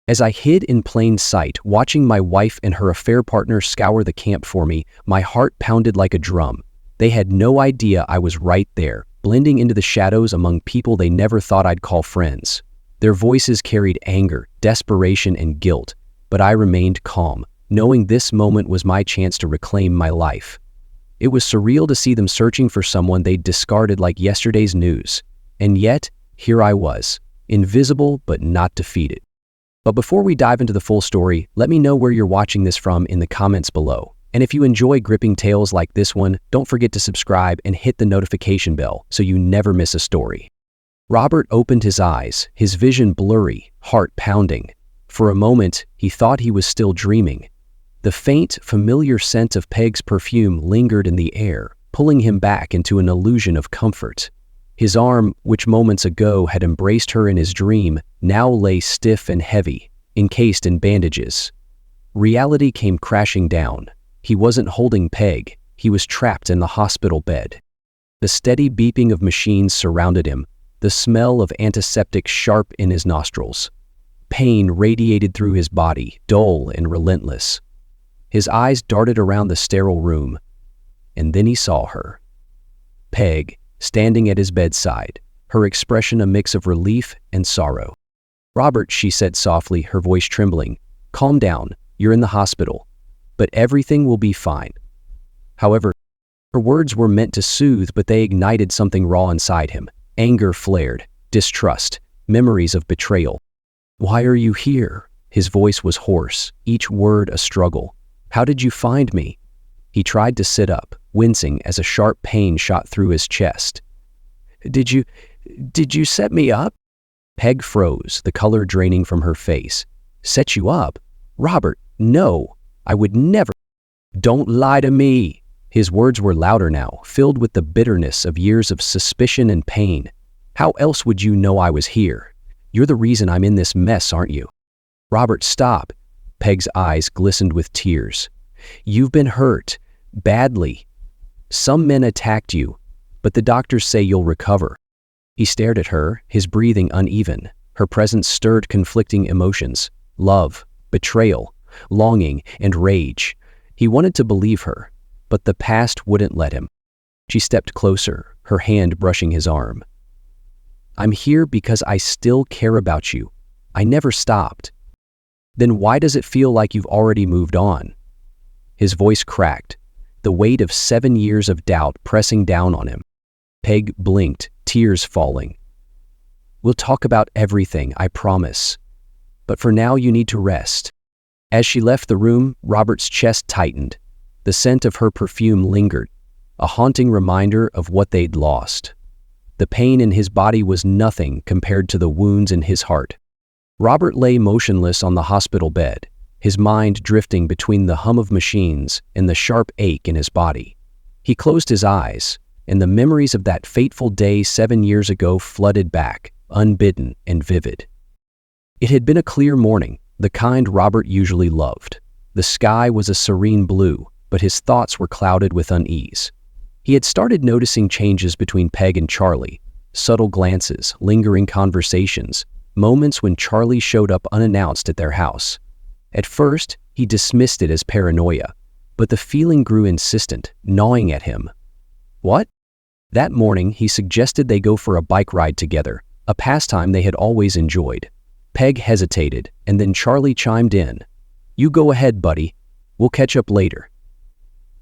As I hid in plain sight, watching my wife and her affair partner scour the camp for me, my heart pounded like a drum. They had no idea I was right there, blending into the shadows among people they never thought I'd call friends. Their voices carried anger, desperation, and guilt, but I remained calm, knowing this moment was my chance to reclaim my life. It was surreal to see them searching for someone they'd discarded like yesterday's news. And yet, here I was, invisible but not defeated. But before we dive into the full story, let me know where you're watching this from in the comments below. And if you enjoy gripping tales like this one, don't forget to subscribe and hit the notification bell so you never miss a story. Robert opened his eyes, his vision blurry, heart pounding. For a moment, he thought he was still dreaming. The faint, familiar scent of Peg's perfume lingered in the air, pulling him back into an illusion of comfort. His arm, which moments ago had embraced her in his dream, now lay stiff and heavy, encased in bandages. Reality came crashing down. He wasn't holding Peg, he was trapped in the hospital bed. The steady beeping of machines surrounded him, the smell of antiseptic sharp in his nostrils. Pain radiated through his body, dull and relentless. His eyes darted around the sterile room, and then he saw her. Peg, standing at his bedside, her expression a mix of relief and sorrow. "Robert," she said softly, her voice trembling, "calm down, you're in the hospital, but everything will be fine." However, her words were meant to soothe, but they ignited something raw inside him. Anger flared, distrust, memories of betrayal. "Why are you here?" His voice was hoarse, each word a struggle. "How did you find me?" He tried to sit up, wincing as a sharp pain shot through his chest. Did you set me up?" Peg froze, the color draining from her face. "Set you up? Robert, no, I would never." "Don't lie to me." His words were louder now, filled with the bitterness of years of suspicion and pain. "How else would you know I was here? You're the reason I'm in this mess, aren't you?" "Robert, stop." Peg's eyes glistened with tears. "You've been hurt. Badly. Some men attacked you, but the doctors say you'll recover." He stared at her, his breathing uneven. Her presence stirred conflicting emotions: love, betrayal, longing, and rage. He wanted to believe her, but the past wouldn't let him. She stepped closer, her hand brushing his arm. "I'm here because I still care about you. I never stopped." "Then why does it feel like you've already moved on?" His voice cracked, the weight of 7 years of doubt pressing down on him. Peg blinked, tears falling. "We'll talk about everything, I promise. But for now you need to rest." As she left the room, Robert's chest tightened. The scent of her perfume lingered, a haunting reminder of what they'd lost. The pain in his body was nothing compared to the wounds in his heart. Robert lay motionless on the hospital bed, his mind drifting between the hum of machines and the sharp ache in his body. He closed his eyes, and the memories of that fateful day 7 years ago flooded back, unbidden and vivid. It had been a clear morning, the kind Robert usually loved. The sky was a serene blue, but his thoughts were clouded with unease. He had started noticing changes between Peg and Charlie, subtle glances, lingering conversations, moments when Charlie showed up unannounced at their house. At first, he dismissed it as paranoia, but the feeling grew insistent, gnawing at him. "What?" That morning, he suggested they go for a bike ride together, a pastime they had always enjoyed. Peg hesitated, and then Charlie chimed in. "You go ahead, buddy. We'll catch up later."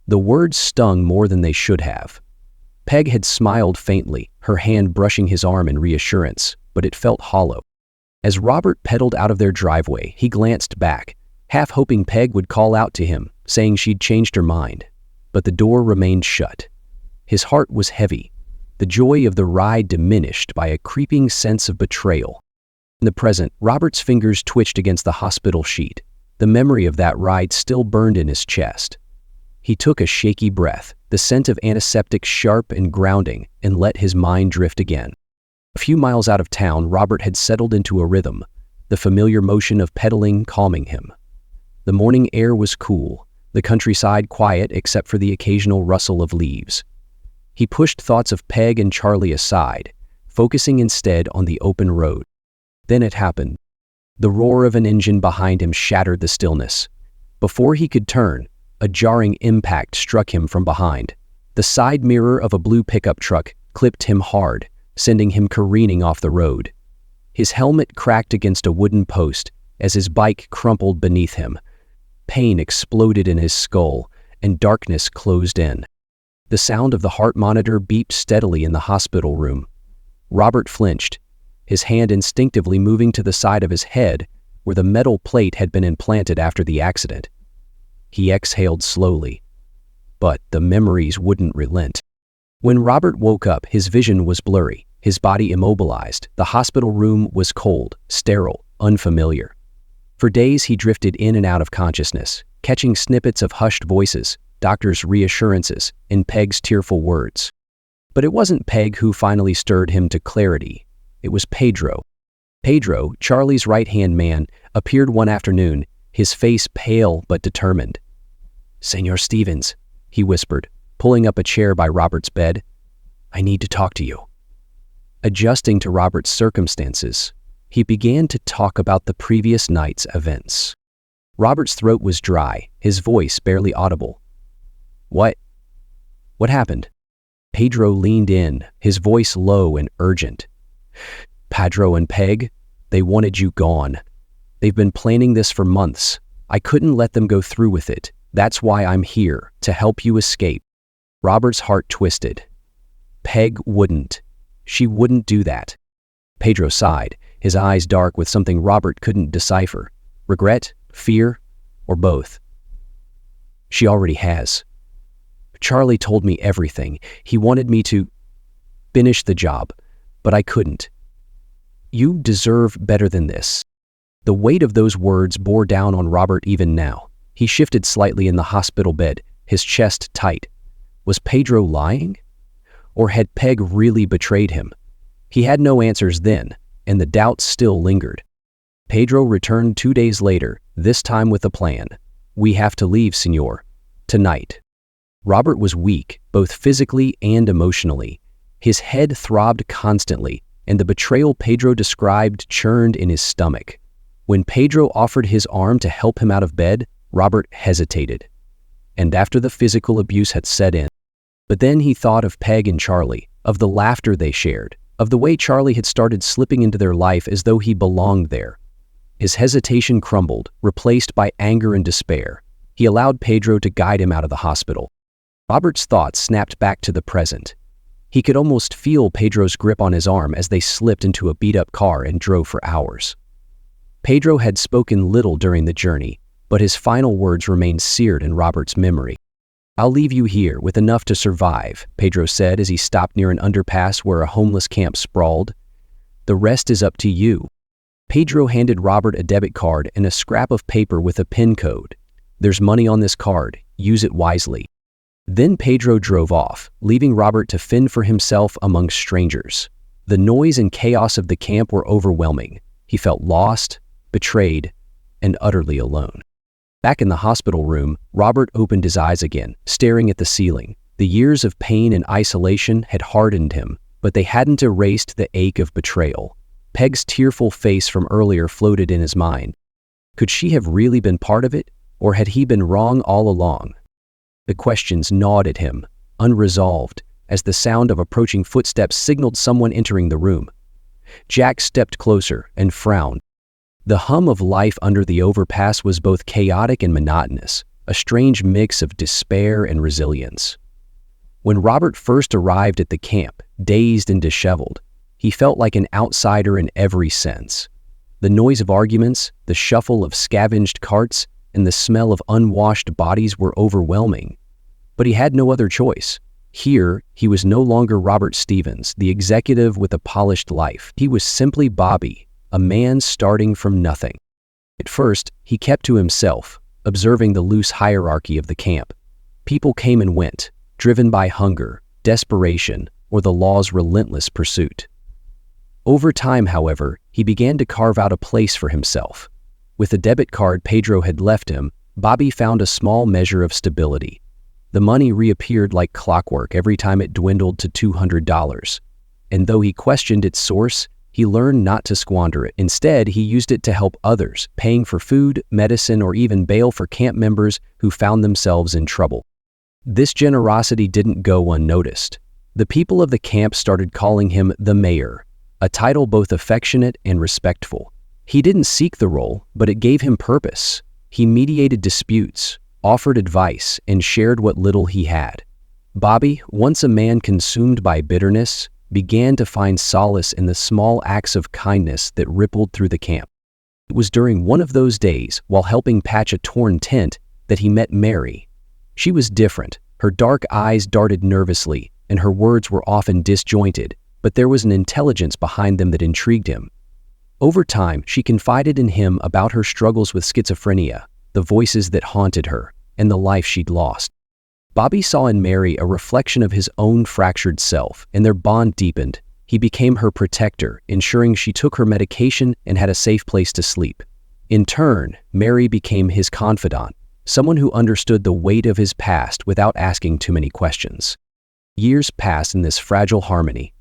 The words stung more than they should have. Peg had smiled faintly, her hand brushing his arm in reassurance, but it felt hollow. As Robert pedaled out of their driveway, he glanced back, half hoping Peg would call out to him, saying she'd changed her mind. But the door remained shut. His heart was heavy, the joy of the ride diminished by a creeping sense of betrayal. In the present, Robert's fingers twitched against the hospital sheet. The memory of that ride still burned in his chest. He took a shaky breath, the scent of antiseptic sharp and grounding, and let his mind drift again. A few miles out of town, Robert had settled into a rhythm, the familiar motion of pedaling calming him. The morning air was cool, the countryside quiet except for the occasional rustle of leaves. He pushed thoughts of Peg and Charlie aside, focusing instead on the open road. Then it happened. The roar of an engine behind him shattered the stillness. Before he could turn, a jarring impact struck him from behind. The side mirror of a blue pickup truck clipped him hard, sending him careening off the road. His helmet cracked against a wooden post as his bike crumpled beneath him. Pain exploded in his skull, and darkness closed in. The sound of the heart monitor beeped steadily in the hospital room. Robert flinched, his hand instinctively moving to the side of his head where the metal plate had been implanted after the accident. He exhaled slowly, but the memories wouldn't relent. When Robert woke up, his vision was blurry, his body immobilized. The hospital room was cold, sterile, unfamiliar. For days he drifted in and out of consciousness, catching snippets of hushed voices, doctors' reassurances, and Peg's tearful words. But it wasn't Peg who finally stirred him to clarity. It was Pedro. Pedro, Charlie's right-hand man, appeared one afternoon, his face pale but determined. "Senor Stevens," he whispered, pulling up a chair by Robert's bed. "I need to talk to you." Adjusting to Robert's circumstances, he began to talk about the previous night's events. Robert's throat was dry, his voice barely audible. What happened?" Pedro leaned in, his voice low and urgent. "Pedro and Peg, they wanted you gone. They've been planning this for months. I couldn't let them go through with it. That's why I'm here, to help you escape." Robert's heart twisted. Peg wouldn't. She wouldn't do that. Pedro sighed, his eyes dark with something Robert couldn't decipher. Regret, fear, or both? "She already has. Charlie told me everything. He wanted me to finish the job, but I couldn't. You deserve better than this." The weight of those words bore down on Robert even now. He shifted slightly in the hospital bed, his chest tight. Was Pedro lying? Or had Peg really betrayed him? He had no answers then, and the doubts still lingered. Pedro returned 2 days later, this time with a plan. "We have to leave, senor. Tonight." Robert was weak, both physically and emotionally. His head throbbed constantly, and the betrayal Pedro described churned in his stomach. When Pedro offered his arm to help him out of bed, Robert hesitated. And after the physical abuse had set in. But then he thought of Peg and Charlie, of the laughter they shared, of the way Charlie had started slipping into their life as though he belonged there. His hesitation crumbled, replaced by anger and despair. He allowed Pedro to guide him out of the hospital. Robert's thoughts snapped back to the present. He could almost feel Pedro's grip on his arm as they slipped into a beat-up car and drove for hours. Pedro had spoken little during the journey, but his final words remained seared in Robert's memory. "I'll leave you here with enough to survive," Pedro said as he stopped near an underpass where a homeless camp sprawled. "The rest is up to you." Pedro handed Robert a debit card and a scrap of paper with a PIN code. "There's money on this card. Use it wisely." Then Pedro drove off, leaving Robert to fend for himself among strangers. The noise and chaos of the camp were overwhelming. He felt lost, betrayed, and utterly alone. Back in the hospital room, Robert opened his eyes again, staring at the ceiling. The years of pain and isolation had hardened him, but they hadn't erased the ache of betrayal. Peg's tearful face from earlier floated in his mind. Could she have really been part of it, or had he been wrong all along? The questions gnawed at him, unresolved, as the sound of approaching footsteps signaled someone entering the room. Jack stepped closer and frowned. The hum of life under the overpass was both chaotic and monotonous, a strange mix of despair and resilience. When Robert first arrived at the camp, dazed and disheveled, he felt like an outsider in every sense. The noise of arguments, the shuffle of scavenged carts, and the smell of unwashed bodies were overwhelming. But he had no other choice. Here, he was no longer Robert Stevens, the executive with a polished life. He was simply Bobby, a man starting from nothing. At first, he kept to himself, observing the loose hierarchy of the camp. People came and went, driven by hunger, desperation, or the law's relentless pursuit. Over time, however, he began to carve out a place for himself. With the debit card Pedro had left him, Bobby found a small measure of stability. The money reappeared like clockwork every time it dwindled to $200. And though he questioned its source, He learned not to squander it. Instead, he used it to help others, paying for food, medicine, or even bail for camp members who found themselves in trouble. This generosity didn't go unnoticed. The people of the camp started calling him the mayor, a title both affectionate and respectful. He didn't seek the role, but it gave him purpose. He mediated disputes, offered advice, and shared what little he had. Bobby, once a man consumed by bitterness, began to find solace in the small acts of kindness that rippled through the camp. It was during one of those days, while helping patch a torn tent, that he met Mary. She was different. Her dark eyes darted nervously, and her words were often disjointed, but there was an intelligence behind them that intrigued him. Over time, she confided in him about her struggles with schizophrenia, the voices that haunted her, and the life she'd lost. Bobby saw in Mary a reflection of his own fractured self, and their bond deepened. He became her protector, ensuring she took her medication and had a safe place to sleep. In turn, Mary became his confidant, someone who understood the weight of his past without asking too many questions. Years passed in this fragile harmony.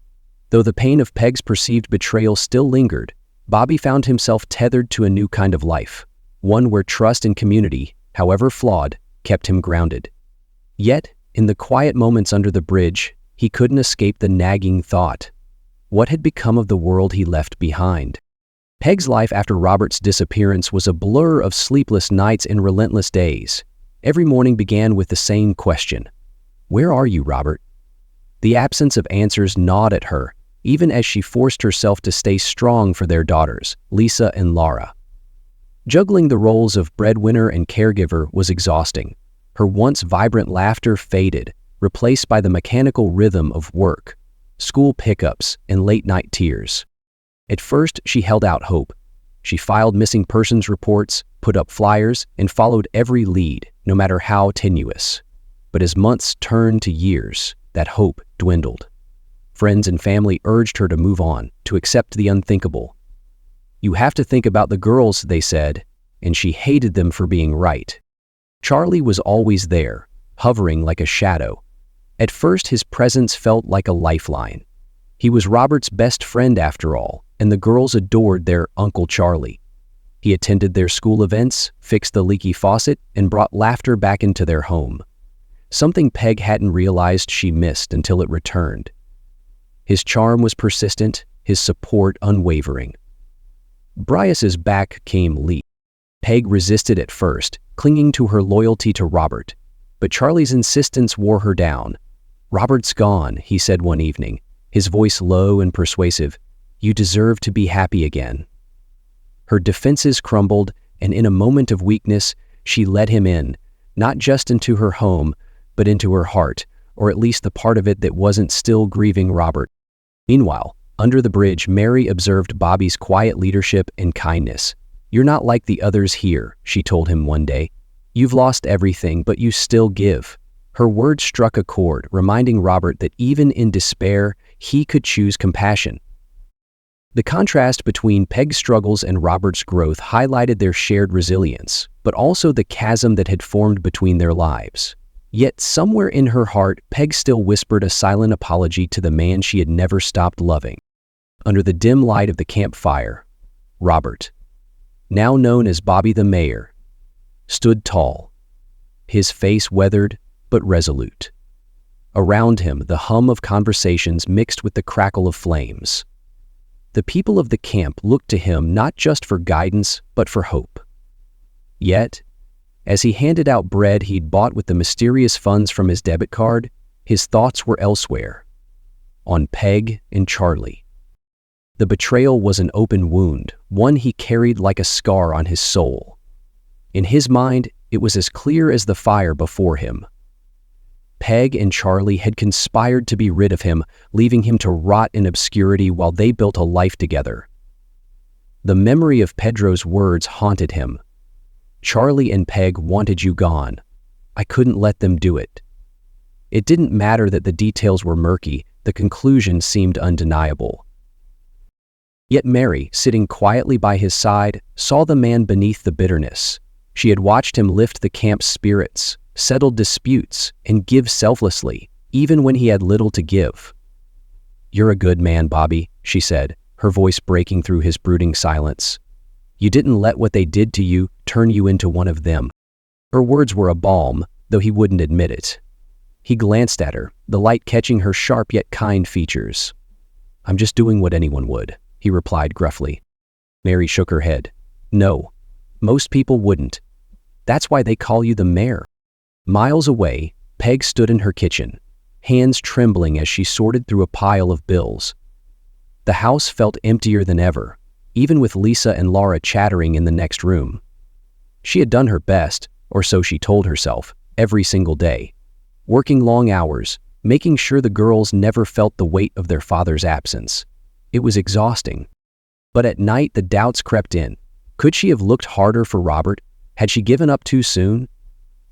Though the pain of Peg's perceived betrayal still lingered, Bobby found himself tethered to a new kind of life, one where trust and community, however flawed, kept him grounded. Yet, in the quiet moments under the bridge, he couldn't escape the nagging thought. What had become of the world he left behind? Peg's life after Robert's disappearance was a blur of sleepless nights and relentless days. Every morning began with the same question: "Where are you, Robert?" The absence of answers gnawed at her, even as she forced herself to stay strong for their daughters, Lisa and Laura. Juggling the roles of breadwinner and caregiver was exhausting. Her once vibrant laughter faded, replaced by the mechanical rhythm of work, school pickups, and late-night tears. At first, she held out hope. She filed missing persons reports, put up flyers, and followed every lead, no matter how tenuous. But as months turned to years, that hope dwindled. Friends and family urged her to move on, to accept the unthinkable. "You have to think about the girls," they said, and she hated them for being right. Charlie was always there, hovering like a shadow. At first, his presence felt like a lifeline. He was Robert's best friend after all, and the girls adored their Uncle Charlie. He attended their school events, fixed the leaky faucet, and brought laughter back into their home. Something Peg hadn't realized she missed until it returned. His charm was persistent, his support unwavering. Bryce's back came leap. Peg resisted at first, clinging to her loyalty to Robert. But Charlie's insistence wore her down. "Robert's gone," he said one evening, his voice low and persuasive. "You deserve to be happy again." Her defenses crumbled, and in a moment of weakness, she let him in, not just into her home, but into her heart, or at least the part of it that wasn't still grieving Robert. Meanwhile, under the bridge, Mary observed Bobby's quiet leadership and kindness. "You're not like the others here," she told him one day. "You've lost everything, but you still give." Her words struck a chord, reminding Robert that even in despair, he could choose compassion. The contrast between Peg's struggles and Robert's growth highlighted their shared resilience, but also the chasm that had formed between their lives. Yet somewhere in her heart, Peg still whispered a silent apology to the man she had never stopped loving. Under the dim light of the campfire, Robert, now known as Bobby the Mayor, stood tall, his face weathered but resolute. Around him, the hum of conversations mixed with the crackle of flames. The people of the camp looked to him not just for guidance, but for hope. Yet, as he handed out bread he'd bought with the mysterious funds from his debit card, his thoughts were elsewhere, on Peg and Charlie. The betrayal was an open wound, one he carried like a scar on his soul. In his mind, it was as clear as the fire before him. Peg and Charlie had conspired to be rid of him, leaving him to rot in obscurity while they built a life together. The memory of Pedro's words haunted him. "Charlie and Peg wanted you gone. I couldn't let them do it." It didn't matter that the details were murky, the conclusion seemed undeniable. Yet Mary, sitting quietly by his side, saw the man beneath the bitterness. She had watched him lift the camp's spirits, settle disputes, and give selflessly, even when he had little to give. "You're a good man, Bobby," she said, her voice breaking through his brooding silence. "You didn't let what they did to you turn you into one of them." Her words were a balm, though he wouldn't admit it. He glanced at her, the light catching her sharp yet kind features. "I'm just doing what anyone would," he replied gruffly. Mary shook her head. "No, most people wouldn't. That's why they call you the mayor." Miles away, Peg stood in her kitchen, hands trembling as she sorted through a pile of bills. The house felt emptier than ever, even with Lisa and Laura chattering in the next room. She had done her best, or so she told herself, every single day, working long hours, making sure the girls never felt the weight of their father's absence. It was exhausting. But at night the doubts crept in. Could she have looked harder for Robert? Had she given up too soon?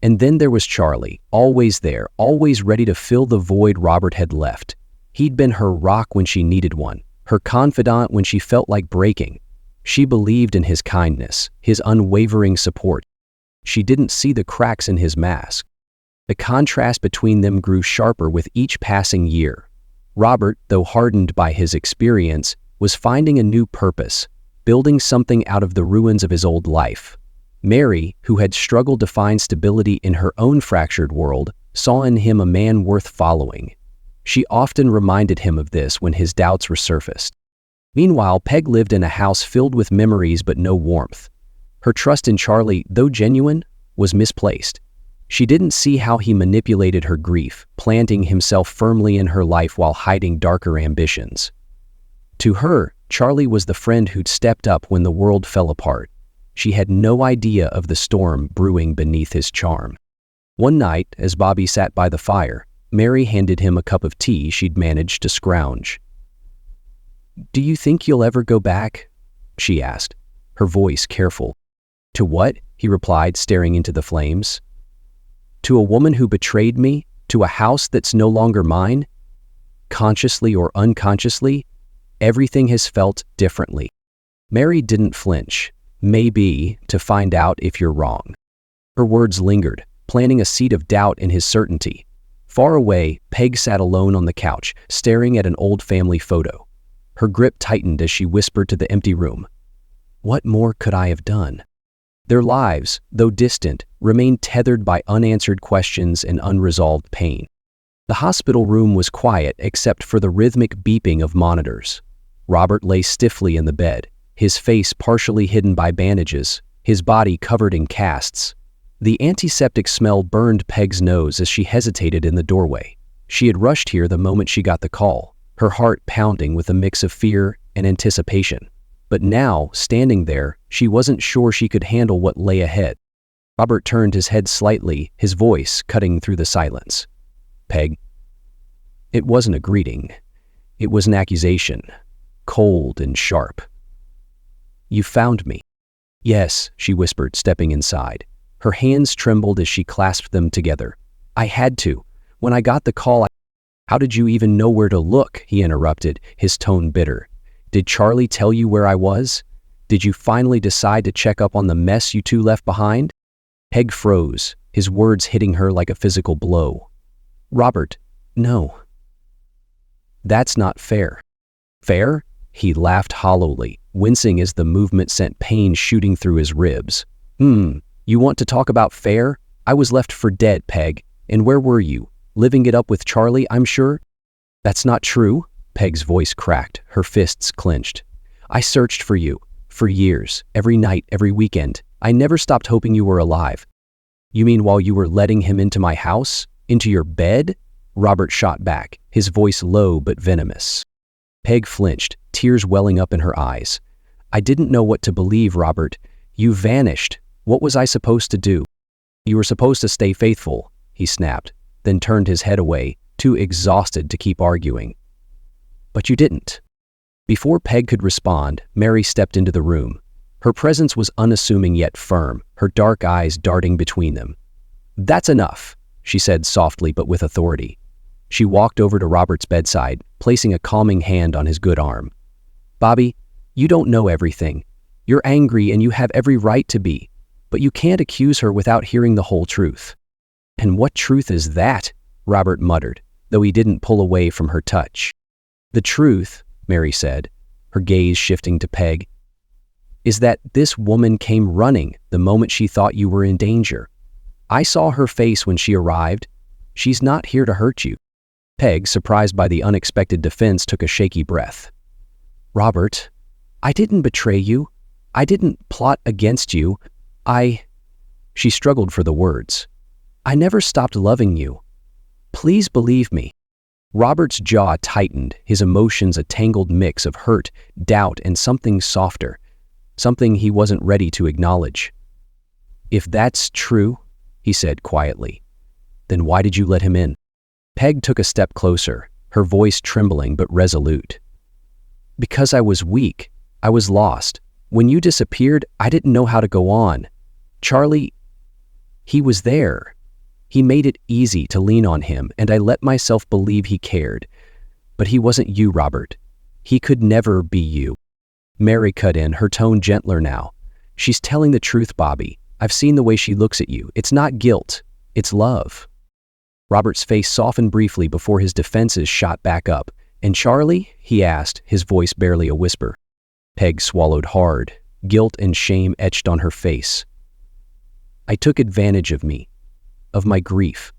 And then there was Charlie, always there, always ready to fill the void Robert had left. He'd been her rock when she needed one, her confidant when she felt like breaking. She believed in his kindness, his unwavering support. She didn't see the cracks in his mask. The contrast between them grew sharper with each passing year. Robert, though hardened by his experience, was finding a new purpose, building something out of the ruins of his old life. Mary, who had struggled to find stability in her own fractured world, saw in him a man worth following. She often reminded him of this when his doubts resurfaced. Meanwhile, Peg lived in a house filled with memories but no warmth. Her trust in Charlie, though genuine, was misplaced. She didn't see how he manipulated her grief, planting himself firmly in her life while hiding darker ambitions. To her, Charlie was the friend who'd stepped up when the world fell apart. She had no idea of the storm brewing beneath his charm. One night, as Bobby sat by the fire, Mary handed him a cup of tea she'd managed to scrounge. "Do you think you'll ever go back?" she asked, her voice careful. "To what?" he replied, staring into the flames. "To a woman who betrayed me? To a house that's no longer mine? Consciously or unconsciously, everything has felt differently." Mary didn't flinch. "Maybe, to find out if you're wrong." Her words lingered, planting a seed of doubt in his certainty. Far away, Peg sat alone on the couch, staring at an old family photo. Her grip tightened as she whispered to the empty room. "What more could I have done?" Their lives, though distant, remained tethered by unanswered questions and unresolved pain. The hospital room was quiet except for the rhythmic beeping of monitors. Robert lay stiffly in the bed, his face partially hidden by bandages, his body covered in casts. The antiseptic smell burned Peg's nose as she hesitated in the doorway. She had rushed here the moment she got the call, her heart pounding with a mix of fear and anticipation. But now, standing there, she wasn't sure she could handle what lay ahead. Robert turned his head slightly, his voice cutting through the silence. "Peg." It wasn't a greeting. It was an accusation, cold and sharp. "You found me." "Yes," she whispered, stepping inside. Her hands trembled as she clasped them together. "I had to. When I got the call, How did you even know where to look?" he interrupted, his tone bitter. "Did Charlie tell you where I was? Did you finally decide to check up on the mess you two left behind?" Peg froze, his words hitting her like a physical blow. "Robert, no." "That's not fair." "Fair?" He laughed hollowly, wincing as the movement sent pain shooting through his ribs. You want to talk about fair? I was left for dead, Peg. And where were you? Living it up with Charlie, I'm sure?" "That's not true." Peg's voice cracked, her fists clenched. "I searched for you, for years, every night, every weekend. I never stopped hoping you were alive." "You mean while you were letting him into my house? Into your bed?" Robert shot back, his voice low but venomous. Peg flinched, tears welling up in her eyes. "I didn't know what to believe, Robert. You vanished. What was I supposed to do?" "You were supposed to stay faithful," he snapped, then turned his head away, too exhausted to keep arguing. "But you didn't." Before Peg could respond, Mary stepped into the room. Her presence was unassuming yet firm, her dark eyes darting between them. "That's enough," she said softly but with authority. She walked over to Robert's bedside, placing a calming hand on his good arm. "Bobby, you don't know everything. You're angry and you have every right to be, but you can't accuse her without hearing the whole truth." "And what truth is that?" Robert muttered, though he didn't pull away from her touch. "The truth," Mary said, her gaze shifting to Peg, "is that this woman came running the moment she thought you were in danger. I saw her face when she arrived. She's not here to hurt you." Peg, surprised by the unexpected defense, took a shaky breath. "Robert, I didn't betray you. I didn't plot against you. She struggled for the words. "I never stopped loving you. Please believe me." Robert's jaw tightened, his emotions a tangled mix of hurt, doubt, and something softer, something he wasn't ready to acknowledge. "If that's true," he said quietly, "then why did you let him in?" Peg took a step closer, her voice trembling but resolute. "Because I was weak. I was lost. When you disappeared, I didn't know how to go on. Charlie, he was there. He made it easy to lean on him, and I let myself believe he cared. But he wasn't you, Robert. He could never be you." Mary cut in, her tone gentler now. "She's telling the truth, Bobby. I've seen the way she looks at you. It's not guilt. It's love." Robert's face softened briefly before his defenses shot back up. "And Charlie?" he asked, his voice barely a whisper. Peg swallowed hard, guilt and shame etched on her face. "I took advantage of me, of my grief.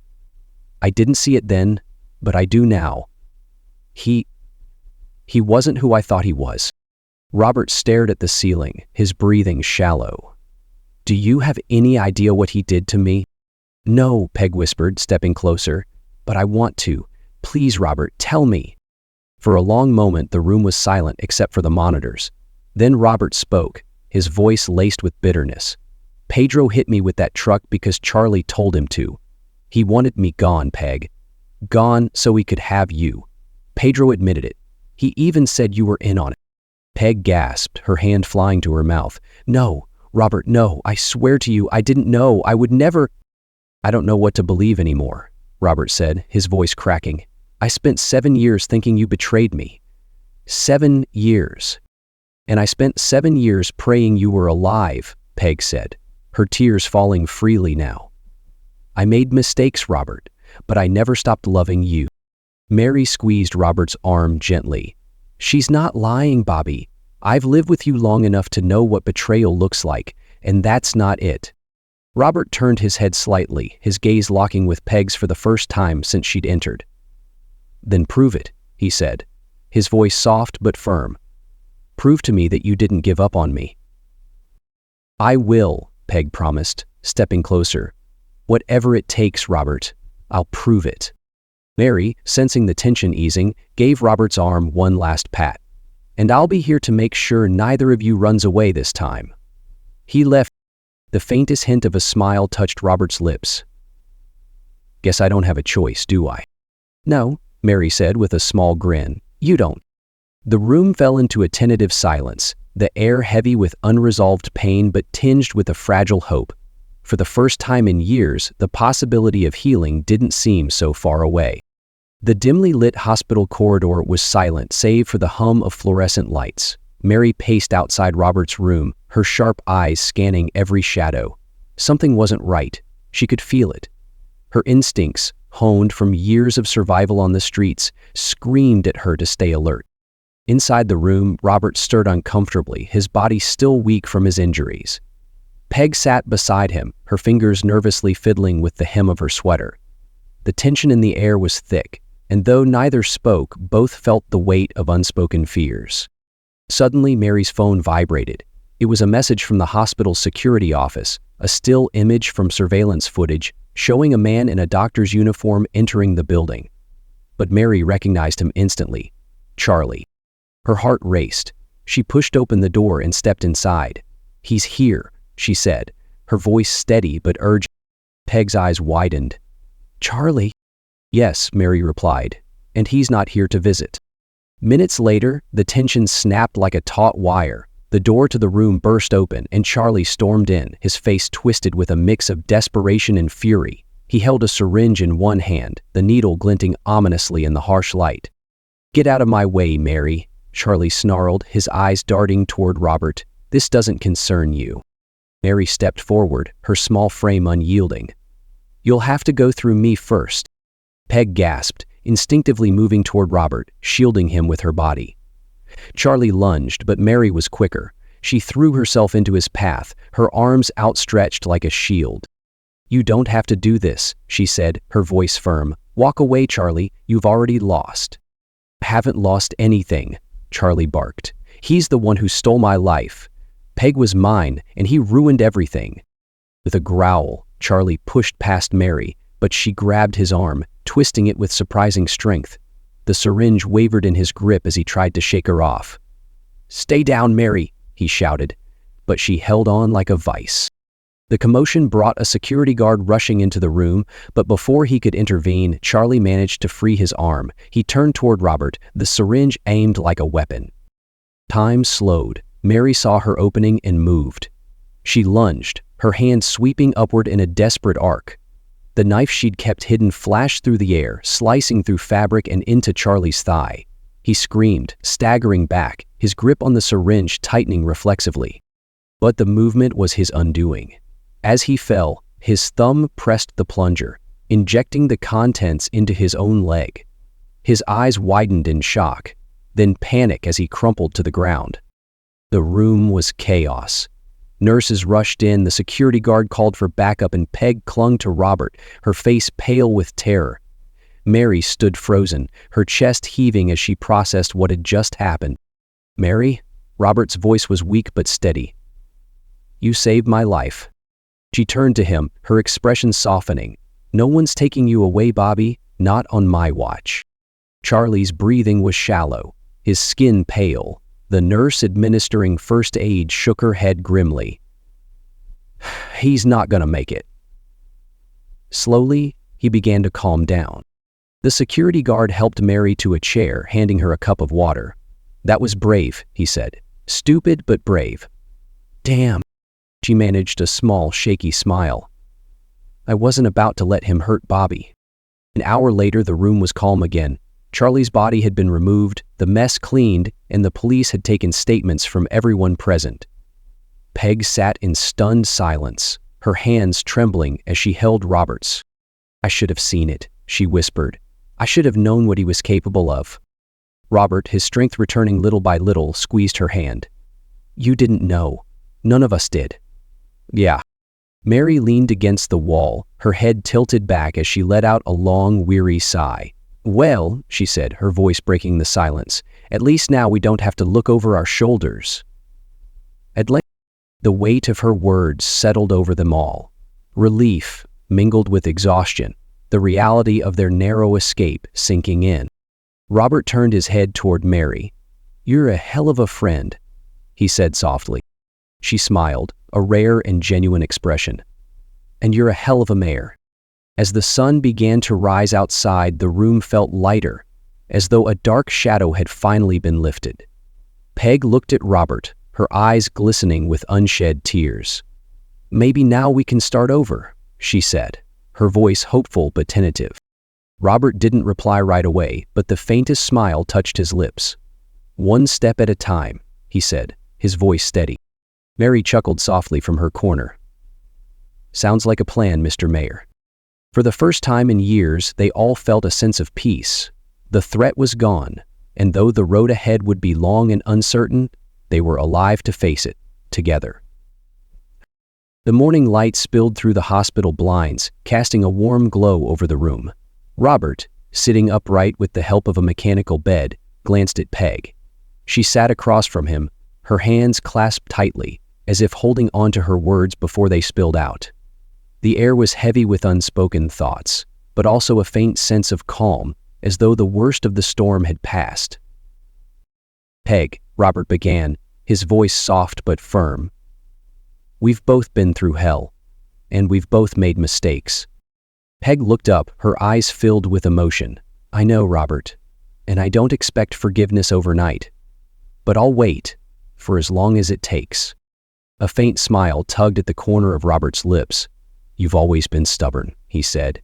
I didn't see it then, but I do now. He wasn't who I thought he was." Robert stared at the ceiling, his breathing shallow. "Do you have any idea what he did to me?" "No," Peg whispered, stepping closer. "But I want to. Please, Robert, tell me." For a long moment, the room was silent except for the monitors. Then Robert spoke, his voice laced with bitterness. "Pedro hit me with that truck because Charlie told him to. He wanted me gone, Peg. Gone so he could have you. Pedro admitted it. He even said you were in on it." Peg gasped, her hand flying to her mouth. "No, Robert, no. I swear to you, I didn't know. I would never—" "I don't know what to believe anymore," Robert said, his voice cracking. "I spent 7 years thinking you betrayed me. 7 years. And I spent 7 years praying you were alive," Peg said, her tears falling freely now. "I made mistakes, Robert, but I never stopped loving you." Mary squeezed Robert's arm gently. "She's not lying, Bobby. I've lived with you long enough to know what betrayal looks like, and that's not it." Robert turned his head slightly, his gaze locking with Peg's for the first time since she'd entered. "Then prove it," he said, his voice soft but firm. "Prove to me that you didn't give up on me." "I will," Peg promised, stepping closer. "Whatever it takes, Robert, I'll prove it." Mary, sensing the tension easing, gave Robert's arm one last pat. "And I'll be here to make sure neither of you runs away this time." He left. The faintest hint of a smile touched Robert's lips. "Guess I don't have a choice, do I?" "No," Mary said with a small grin. "You don't." The room fell into a tentative silence, the air heavy with unresolved pain but tinged with a fragile hope. For the first time in years, the possibility of healing didn't seem so far away. The dimly lit hospital corridor was silent save for the hum of fluorescent lights. Mary paced outside Robert's room, her sharp eyes scanning every shadow. Something wasn't right. She could feel it. Her instincts, honed from years of survival on the streets, screamed at her to stay alert. Inside the room, Robert stirred uncomfortably, his body still weak from his injuries. Peg sat beside him, her fingers nervously fiddling with the hem of her sweater. The tension in the air was thick, and though neither spoke, both felt the weight of unspoken fears. Suddenly, Mary's phone vibrated. It was a message from the hospital's security office, a still image from surveillance footage showing a man in a doctor's uniform entering the building. But Mary recognized him instantly. Charlie. Her heart raced. She pushed open the door and stepped inside. "He's here," she said, her voice steady but urgent. Peg's eyes widened. "Charlie?" "Yes," Mary replied, "and he's not here to visit." Minutes later, the tension snapped like a taut wire. The door to the room burst open and Charlie stormed in, his face twisted with a mix of desperation and fury. He held a syringe in one hand, the needle glinting ominously in the harsh light. "Get out of my way, Mary," Charlie snarled, his eyes darting toward Robert. "This doesn't concern you." Mary stepped forward, her small frame unyielding. "You'll have to go through me first." Peg gasped, instinctively moving toward Robert, shielding him with her body. Charlie lunged, but Mary was quicker. She threw herself into his path, her arms outstretched like a shield. "You don't have to do this," she said, her voice firm. "Walk away, Charlie. You've already lost." "Haven't lost anything," Charlie barked. "He's the one who stole my life. Peg was mine, and he ruined everything." With a growl, Charlie pushed past Mary, but she grabbed his arm, twisting it with surprising strength. The syringe wavered in his grip as he tried to shake her off. "Stay down, Mary," he shouted, but she held on like a vice. The commotion brought a security guard rushing into the room, but before he could intervene, Charlie managed to free his arm. He turned toward Robert, the syringe aimed like a weapon. Time slowed. Mary saw her opening and moved. She lunged, her hand sweeping upward in a desperate arc. The knife she'd kept hidden flashed through the air, slicing through fabric and into Charlie's thigh. He screamed, staggering back, his grip on the syringe tightening reflexively. But the movement was his undoing. As he fell, his thumb pressed the plunger, injecting the contents into his own leg. His eyes widened in shock, then panic as he crumpled to the ground. The room was chaos. Nurses rushed in, the security guard called for backup, and Peg clung to Robert, her face pale with terror. Mary stood frozen, her chest heaving as she processed what had just happened. "Mary?" Robert's voice was weak but steady. "You saved my life." She turned to him, her expression softening. "No one's taking you away, Bobby, not on my watch." Charlie's breathing was shallow, his skin pale. The nurse administering first aid shook her head grimly. "He's not gonna make it." Slowly, he began to calm down. The security guard helped Mary to a chair, handing her a cup of water. "That was brave," he said. "Stupid, but brave." "Damn." She managed a small, shaky smile. "I wasn't about to let him hurt Bobby." An hour later, the room was calm again. Charlie's body had been removed, the mess cleaned, and the police had taken statements from everyone present. Peg sat in stunned silence, her hands trembling as she held Robert's. "I should have seen it," she whispered. "I should have known what he was capable of." Robert, his strength returning little by little, squeezed her hand. "You didn't know. None of us did." "Yeah." Mary leaned against the wall, her head tilted back as she let out a long, weary sigh. "Well," she said, her voice breaking the silence, "at least now we don't have to look over our shoulders." At length, the weight of her words settled over them all. Relief mingled with exhaustion, the reality of their narrow escape sinking in. Robert turned his head toward Mary. "You're a hell of a friend," he said softly. She smiled, a rare and genuine expression. "And you're a hell of a mayor." As the sun began to rise outside, the room felt lighter, as though a dark shadow had finally been lifted. Peg looked at Robert, her eyes glistening with unshed tears. "Maybe now we can start over," she said, her voice hopeful but tentative. Robert didn't reply right away, but the faintest smile touched his lips. "One step at a time," he said, his voice steady. Mary chuckled softly from her corner. "Sounds like a plan, Mr. Mayor." For the first time in years, they all felt a sense of peace. The threat was gone, and though the road ahead would be long and uncertain, they were alive to face it, together. The morning light spilled through the hospital blinds, casting a warm glow over the room. Robert, sitting upright with the help of a mechanical bed, glanced at Peg. She sat across from him, her hands clasped tightly, as if holding on to her words before they spilled out. The air was heavy with unspoken thoughts, but also a faint sense of calm, as though the worst of the storm had passed. "Peg," Robert began, his voice soft but firm. "We've both been through hell, and we've both made mistakes." Peg looked up, her eyes filled with emotion. "I know, Robert, and I don't expect forgiveness overnight. But I'll wait, for as long as it takes." A faint smile tugged at the corner of Robert's lips. "You've always been stubborn," he said.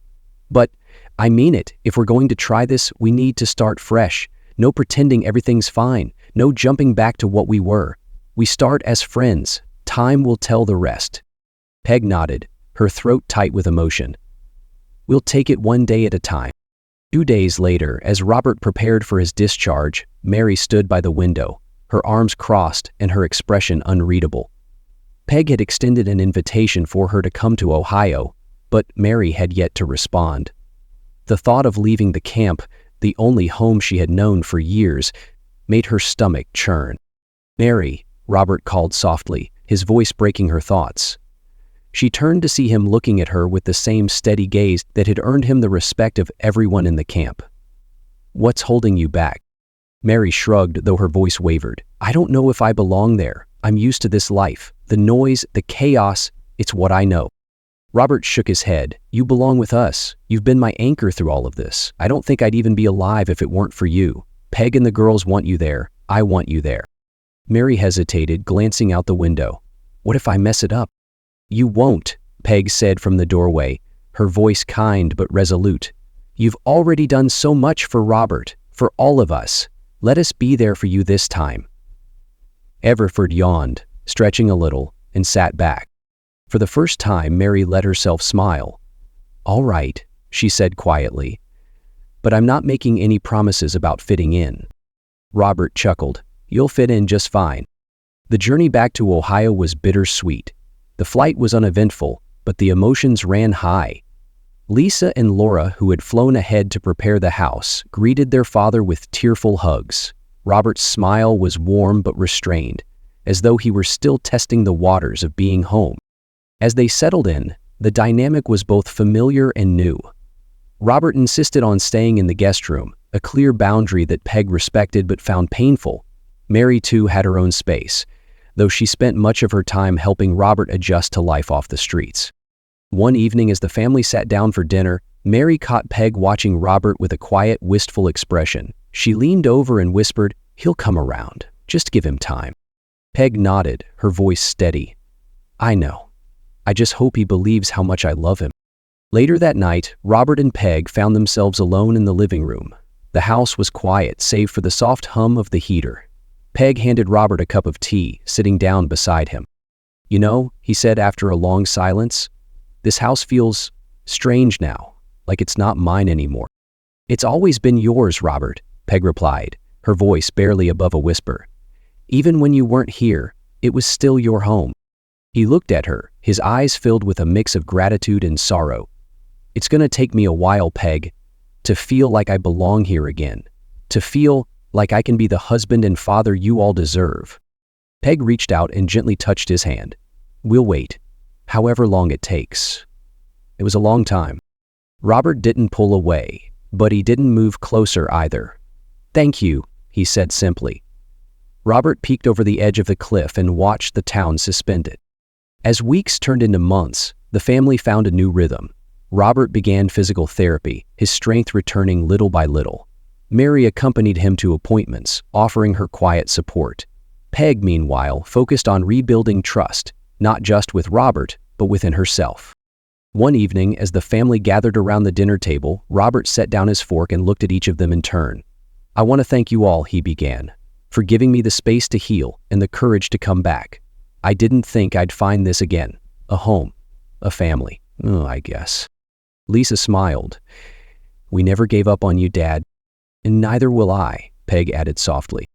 "But I mean it. If we're going to try this, we need to start fresh. No pretending everything's fine. No jumping back to what we were. We start as friends. Time will tell the rest." Peg nodded, her throat tight with emotion. "We'll take it one day at a time." 2 days later, as Robert prepared for his discharge, Mary stood by the window, her arms crossed and her expression unreadable. Peg had extended an invitation for her to come to Ohio, but Mary had yet to respond. The thought of leaving the camp, the only home she had known for years, made her stomach churn. "Mary," Robert called softly, his voice breaking her thoughts. She turned to see him looking at her with the same steady gaze that had earned him the respect of everyone in the camp. "What's holding you back?" Mary shrugged, though her voice wavered. "I don't know if I belong there. I'm used to this life. The noise, the chaos, it's what I know." Robert shook his head. "You belong with us. You've been my anchor through all of this. I don't think I'd even be alive if it weren't for you. Peg and the girls want you there. I want you there." Mary hesitated, glancing out the window. "What if I mess it up?" "You won't," Peg said from the doorway, her voice kind but resolute. "You've already done so much for Robert, for all of us. Let us be there for you this time." Everford yawned, stretching a little, and sat back. For the first time, Mary let herself smile. "All right," she said quietly, "but I'm not making any promises about fitting in." Robert chuckled. "You'll fit in just fine." The journey back to Ohio was bittersweet. The flight was uneventful, but the emotions ran high. Lisa and Laura, who had flown ahead to prepare the house, greeted their father with tearful hugs. Robert's smile was warm but restrained, as though he were still testing the waters of being home. As they settled in, the dynamic was both familiar and new. Robert insisted on staying in the guest room, a clear boundary that Peg respected but found painful. Mary, too, had her own space, though she spent much of her time helping Robert adjust to life off the streets. One evening, as the family sat down for dinner, Mary caught Peg watching Robert with a quiet, wistful expression. She leaned over and whispered, "He'll come around. Just give him time." Peg nodded, her voice steady. "I know. I just hope he believes how much I love him." Later that night, Robert and Peg found themselves alone in the living room. The house was quiet, save for the soft hum of the heater. Peg handed Robert a cup of tea, sitting down beside him. "You know," he said after a long silence, "this house feels strange now, like it's not mine anymore." "It's always been yours, Robert," Peg replied, her voice barely above a whisper. "Even when you weren't here, it was still your home." He looked at her, his eyes filled with a mix of gratitude and sorrow. "It's gonna take me a while, Peg, to feel like I belong here again, to feel like I can be the husband and father you all deserve." Peg reached out and gently touched his hand. "We'll wait, however long it takes." It was a long time. Robert didn't pull away, but he didn't move closer either. "Thank you," he said simply. Robert peeked over the edge of the cliff and watched the town suspended. As weeks turned into months, the family found a new rhythm. Robert began physical therapy, his strength returning little by little. Mary accompanied him to appointments, offering her quiet support. Peg, meanwhile, focused on rebuilding trust, not just with Robert, but within herself. One evening, as the family gathered around the dinner table, Robert set down his fork and looked at each of them in turn. "I want to thank you all," he began, "for giving me the space to heal and the courage to come back. I didn't think I'd find this again. A home. A family. I guess." Lisa smiled. "We never gave up on you, Dad." "And neither will I," Peg added softly.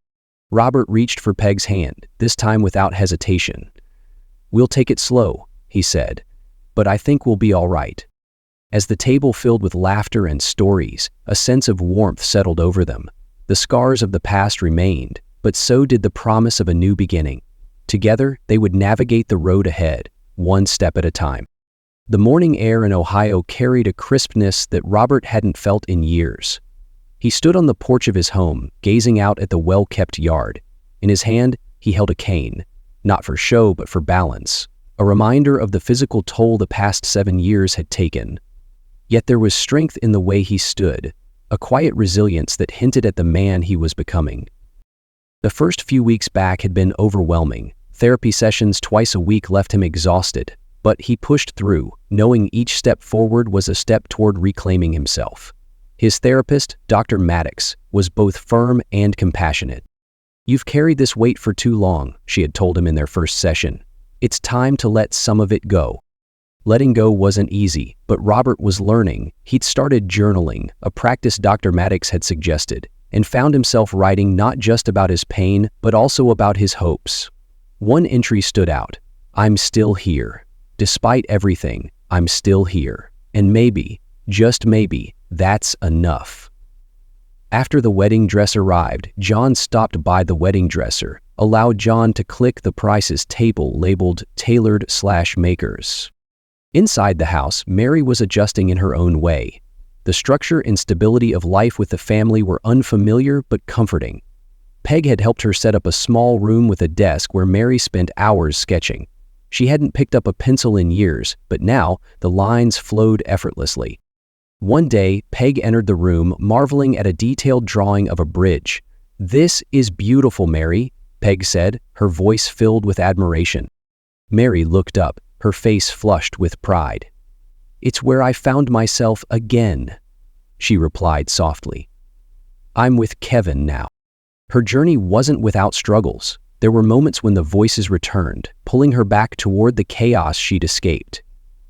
Robert reached for Peg's hand, this time without hesitation. "We'll take it slow," he said, "but I think we'll be all right." As the table filled with laughter and stories, a sense of warmth settled over them. The scars of the past remained, but so did the promise of a new beginning. Together, they would navigate the road ahead, one step at a time. The morning air in Ohio carried a crispness that Robert hadn't felt in years. He stood on the porch of his home, gazing out at the well-kept yard. In his hand, he held a cane, not for show but for balance, a reminder of the physical toll the past 7 years had taken. Yet there was strength in the way he stood, a quiet resilience that hinted at the man he was becoming. The first few weeks back had been overwhelming. Therapy sessions twice a week left him exhausted, but he pushed through, knowing each step forward was a step toward reclaiming himself. His therapist, Dr. Maddox, was both firm and compassionate. "You've carried this weight for too long," she had told him in their first session. "It's time to let some of it go." Letting go wasn't easy, but Robert was learning. He'd started journaling, a practice Dr. Maddox had suggested, and found himself writing not just about his pain, but also about his hopes. One entry stood out. "I'm still here. Despite everything, I'm still here. And maybe, just maybe, that's enough." After the wedding dress arrived, John stopped by the wedding dresser, allowed John to click the prices table labeled tailored/makers. Inside the house, Mary was adjusting in her own way. The structure and stability of life with the family were unfamiliar but comforting. Peg had helped her set up a small room with a desk where Mary spent hours sketching. She hadn't picked up a pencil in years, but now the lines flowed effortlessly. One day, Peg entered the room, marveling at a detailed drawing of a bridge. "This is beautiful, Mary," Peg said, her voice filled with admiration. Mary looked up, her face flushed with pride. "It's where I found myself again," she replied softly. "I'm with Kevin now." Her journey wasn't without struggles. There were moments when the voices returned, pulling her back toward the chaos she'd escaped.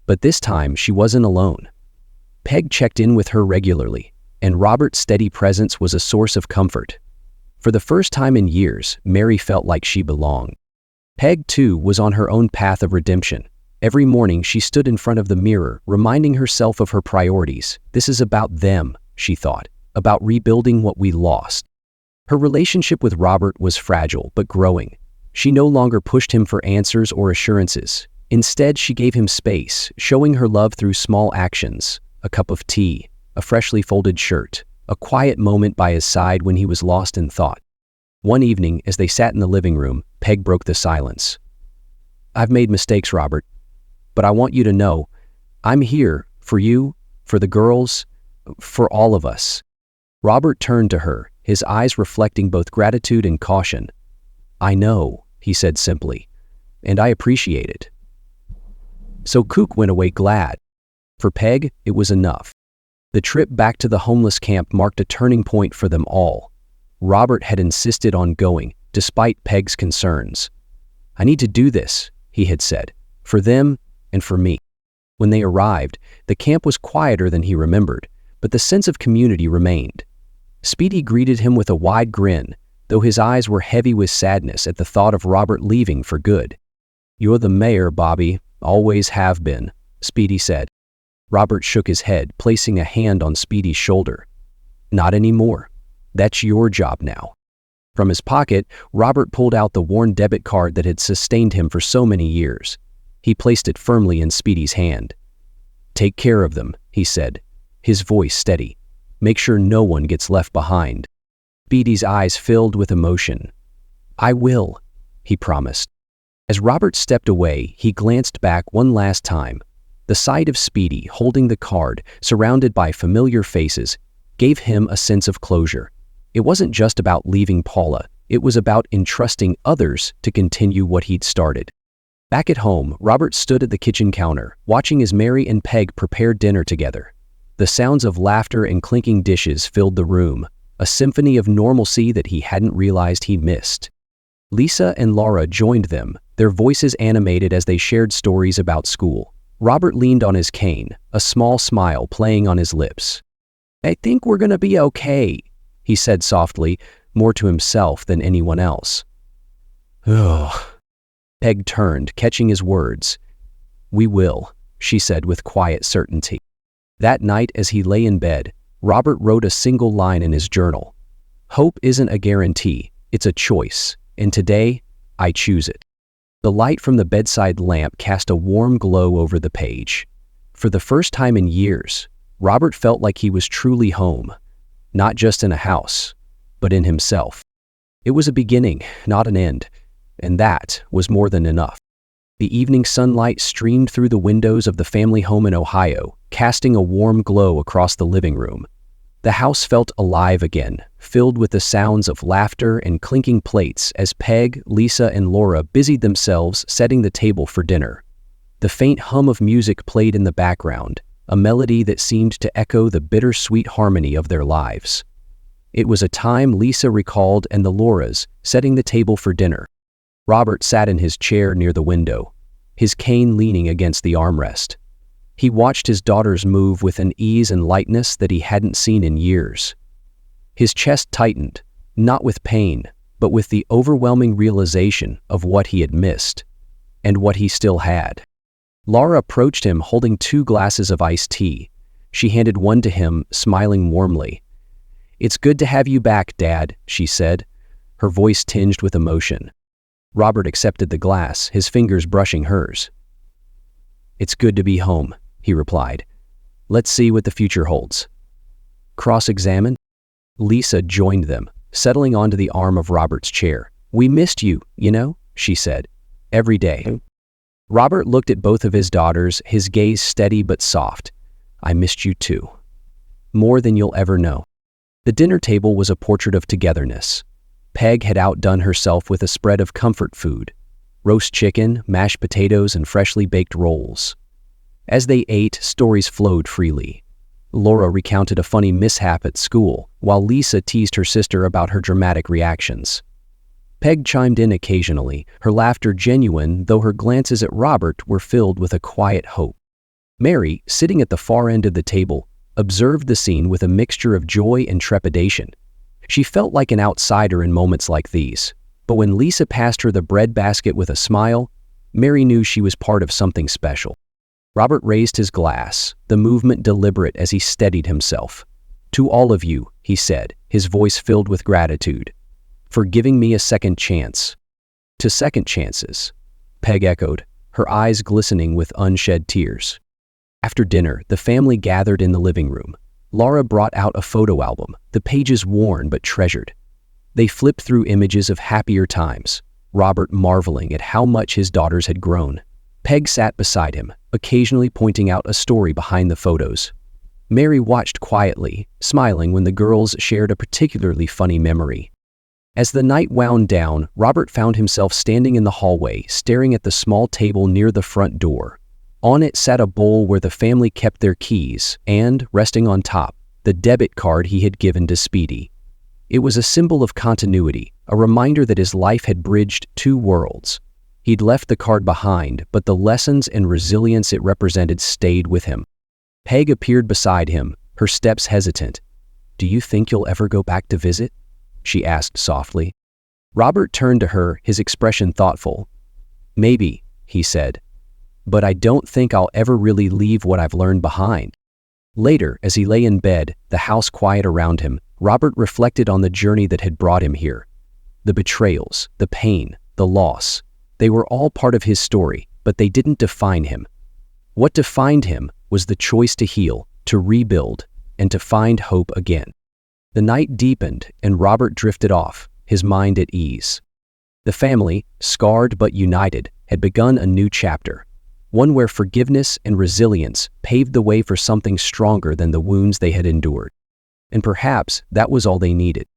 But this time, she wasn't alone. Peg checked in with her regularly, and Robert's steady presence was a source of comfort. For the first time in years, Mary felt like she belonged. Peg, too, was on her own path of redemption. Every morning, she stood in front of the mirror, reminding herself of her priorities. "This is about them," she thought, "about rebuilding what we lost." Her relationship with Robert was fragile but growing. She no longer pushed him for answers or assurances. Instead, she gave him space, showing her love through small actions: a cup of tea, a freshly folded shirt, a quiet moment by his side when he was lost in thought. One evening, as they sat in the living room, Peg broke the silence. "I've made mistakes, Robert, but I want you to know, I'm here for you, for the girls, for all of us." Robert turned to her, his eyes reflecting both gratitude and caution. "I know," he said simply, "and I appreciate it." So Cook went away glad. For Peg, it was enough. The trip back to the homeless camp marked a turning point for them all. Robert had insisted on going, despite Peg's concerns. "I need to do this," he had said, "for them and for me." When they arrived, the camp was quieter than he remembered, but the sense of community remained. Speedy greeted him with a wide grin, though his eyes were heavy with sadness at the thought of Robert leaving for good. "You're the mayor, Bobby, always have been," Speedy said. Robert shook his head, placing a hand on Speedy's shoulder. "Not anymore. That's your job now." From his pocket, Robert pulled out the worn debit card that had sustained him for so many years. He placed it firmly in Speedy's hand. "Take care of them," he said, his voice steady. "Make sure no one gets left behind." Speedy's eyes filled with emotion. "I will," he promised. As Robert stepped away, he glanced back one last time. The sight of Speedy holding the card, surrounded by familiar faces, gave him a sense of closure. It wasn't just about leaving Paula, it was about entrusting others to continue what he'd started. Back at home, Robert stood at the kitchen counter, watching as Mary and Peg prepared dinner together. The sounds of laughter and clinking dishes filled the room, a symphony of normalcy that he hadn't realized he missed. Lisa and Laura joined them, their voices animated as they shared stories about school. Robert leaned on his cane, a small smile playing on his lips. "I think we're gonna be okay," he said softly, more to himself than anyone else. "Ugh." Peg turned, catching his words. "We will," she said with quiet certainty. That night, as he lay in bed, Robert wrote a single line in his journal. "Hope isn't a guarantee, it's a choice, and today, I choose it." The light from the bedside lamp cast a warm glow over the page. For the first time in years, Robert felt like he was truly home, not just in a house, but in himself. It was a beginning, not an end, and that was more than enough. The evening sunlight streamed through the windows of the family home in Ohio, casting a warm glow across the living room. The house felt alive again, filled with the sounds of laughter and clinking plates as Peg, Lisa, and Laura busied themselves setting the table for dinner. The faint hum of music played in the background, a melody that seemed to echo the bittersweet harmony of their lives. It was a time Lisa recalled and the Lauras, setting the table for dinner. Robert sat in his chair near the window, his cane leaning against the armrest. He watched his daughters move with an ease and lightness that he hadn't seen in years. His chest tightened, not with pain, but with the overwhelming realization of what he had missed, and what he still had. Laura approached him holding 2 glasses of iced tea. She handed one to him, smiling warmly. "It's good to have you back, Dad," she said, her voice tinged with emotion. Robert accepted the glass, his fingers brushing hers. "It's good to be home," he replied. "Let's see what the future holds." Cross-examined? Lisa joined them, settling onto the arm of Robert's chair. "We missed you, you know," she said. "Every day." Robert looked at both of his daughters, his gaze steady but soft. "I missed you too. More than you'll ever know." The dinner table was a portrait of togetherness. Peg had outdone herself with a spread of comfort food: roast chicken, mashed potatoes, and freshly baked rolls. As they ate, stories flowed freely. Laura recounted a funny mishap at school, while Lisa teased her sister about her dramatic reactions. Peg chimed in occasionally, her laughter genuine, though her glances at Robert were filled with a quiet hope. Mary, sitting at the far end of the table, observed the scene with a mixture of joy and trepidation. She felt like an outsider in moments like these, but when Lisa passed her the bread basket with a smile, Mary knew she was part of something special. Robert raised his glass, the movement deliberate as he steadied himself. "To all of you," he said, his voice filled with gratitude, "for giving me a second chance." "To second chances," Peg echoed, her eyes glistening with unshed tears. After dinner, the family gathered in the living room. Laura brought out a photo album, the pages worn but treasured. They flipped through images of happier times, Robert marveling at how much his daughters had grown. Peg sat beside him, occasionally pointing out a story behind the photos. Mary watched quietly, smiling when the girls shared a particularly funny memory. As the night wound down, Robert found himself standing in the hallway, staring at the small table near the front door. On it sat a bowl where the family kept their keys, and, resting on top, the debit card he had given to Speedy. It was a symbol of continuity, a reminder that his life had bridged 2 worlds. He'd left the card behind, but the lessons and resilience it represented stayed with him. Peg appeared beside him, her steps hesitant. "Do you think you'll ever go back to visit?" she asked softly. Robert turned to her, his expression thoughtful. "Maybe," he said. "But I don't think I'll ever really leave what I've learned behind." Later, as he lay in bed, the house quiet around him, Robert reflected on the journey that had brought him here. The betrayals, the pain, the loss, they were all part of his story, but they didn't define him. What defined him was the choice to heal, to rebuild, and to find hope again. The night deepened, and Robert drifted off, his mind at ease. The family, scarred but united, had begun a new chapter. One where forgiveness and resilience paved the way for something stronger than the wounds they had endured. And perhaps that was all they needed.